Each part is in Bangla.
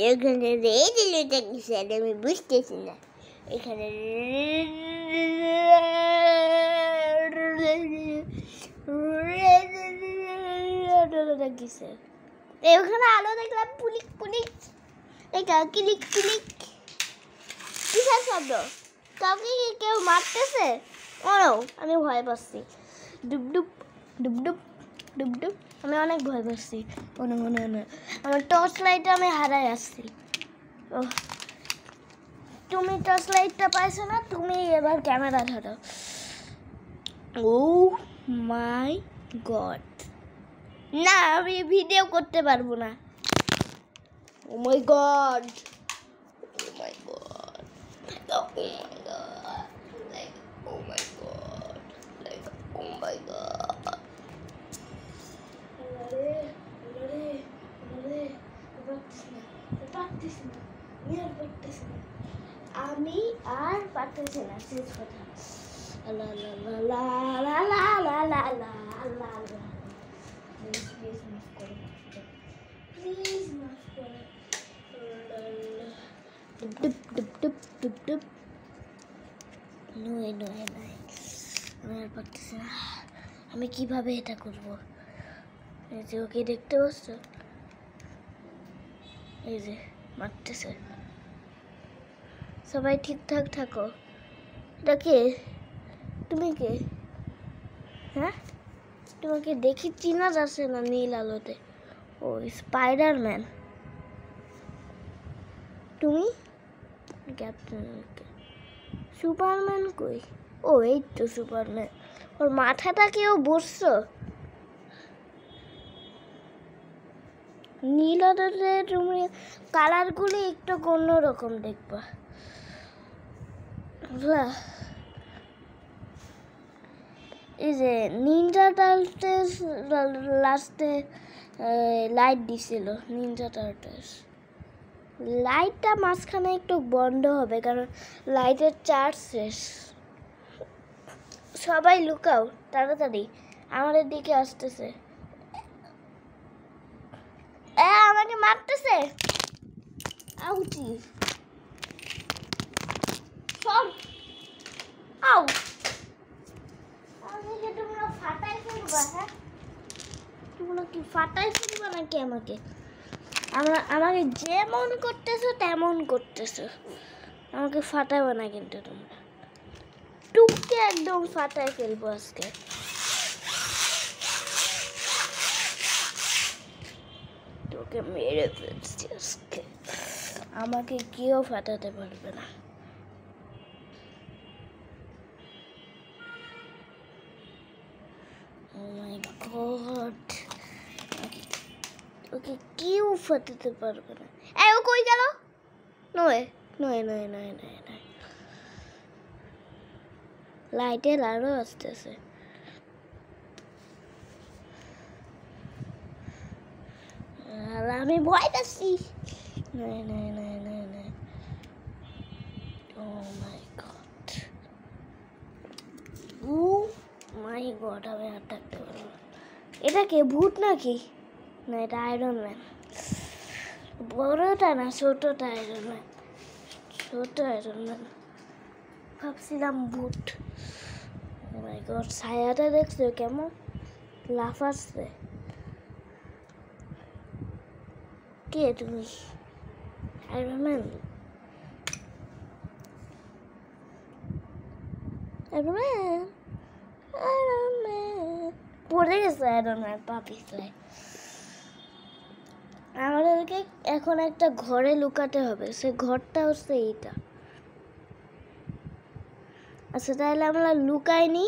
এখানে রেডিওটা কিসে আমি বুঝতেছি না। এখানে কিসে ওখানে আলো দেখলাম পুলিক পুলিক এটা ক্লিক ক্লিক কিসের শব্দ? কাউকে কি কেউ মারতেছে? ও আমি ভয় পাচ্ছি। ডুব ডুব ডুব ডুব ডুব ডুব আমি অনেক ভয় পাচ্ছি। ও না আমার টর্চ লাইটটা আমি হারাই আসছি। ও তুমি টর্চ লাইটটা পাইছো না? তুমি এবার ক্যামেরা ধরো। ও মাই গড, না আমি ভিডিও করতে পারবো না। Oh my god, oh my god, oh my god, like oh my god, like oh my god. আমি আর পারতেছি না, শেষ কথা। লা লা লা লা লা লা লা লা লা লা লা। প্লিজ মাফ করো, প্লিজ মাফ করো। ডুব ডুব ডুব ডুব ডুব। নয় আমি আর পারতেছি না। আমি কিভাবে এটা করবো? এই যে ওকে দেখতে পাচ্ছ, এই যে মারতেছে। সবাই ঠিকঠাক থাকো। এটা কে? তুমি কে? হ্যাঁ, তোমাকে দেখি চিনা যাচ্ছে না নীল আলোতে। ও স্পাইডারম্যান। তুমি ক্যাপ্টেন? সুপারম্যান কই? ও এই তো সুপারম্যান। ওর মাথাটা কেউ বসছো? নীল আলোতে তুমি কালারগুলি একটু অন্যরকম দেখবা, বুঝলা? এই যে নিনজা টার্টলস লাস্টে লাইট দিছিল। নিনজা টার্টলস লাইটটা মাঝখানে একটু বন্ধ হবে, কারণ লাইটের চার্জ শেষ। সবাই লুকাও তাড়াতাড়ি, আমাদের দিকে আসতেছে। আমাকে মারতেছে। আউটি সব আউ। আমাকে তোমরা ফাটাই ফেলবা? হ্যাঁ, তোমরা কি ফাটাই ফেলবা নাকি আমাকে? আমাকে যেমন করতেছো তেমন করতেছো, আমাকে ফাটাবে না কিন্তু তোমরা। টুককে একদম ফাটাই ফেলবো আজকে। তোকে মেরে ফেলছি আজকে, আমাকে কেউ ফাটাতে পারবে না। ও মাই গড, ওকে কেউ ফাটাতে পারবে না। ও কই গেল? নয়, লাইটের আরো আসতেছে। আমি ভয় পাচ্ছি। ও my god, oh my god, আমি আর থাকতে পারবো না। এটা কে, ভূত নাকি? না, এটা আয়রন ম্যান। বড়টা না, ছোটটা আয়রন ম্যান। ছোট আয়রন ম্যান, ভাবছিলাম ভূত। ও মাই গড, ছায়াটা দেখছো কেমন লাফাচ্ছে? কে তুমি? Iron man? পড়ে গেছে আয়রন ম্যান, পা পিছলায়। আমাদেরকে এখন একটা ঘরে লুকাতে হবে, সে ঘরটা হচ্ছে এইটা। আচ্ছা তাহলে আমরা লুকাইনি,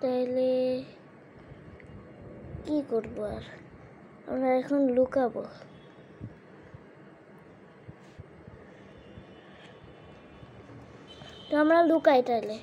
তাহলে কি করবো আর? আমরা এখন লুকাবো। তো আমরা লুকাই তাহলে।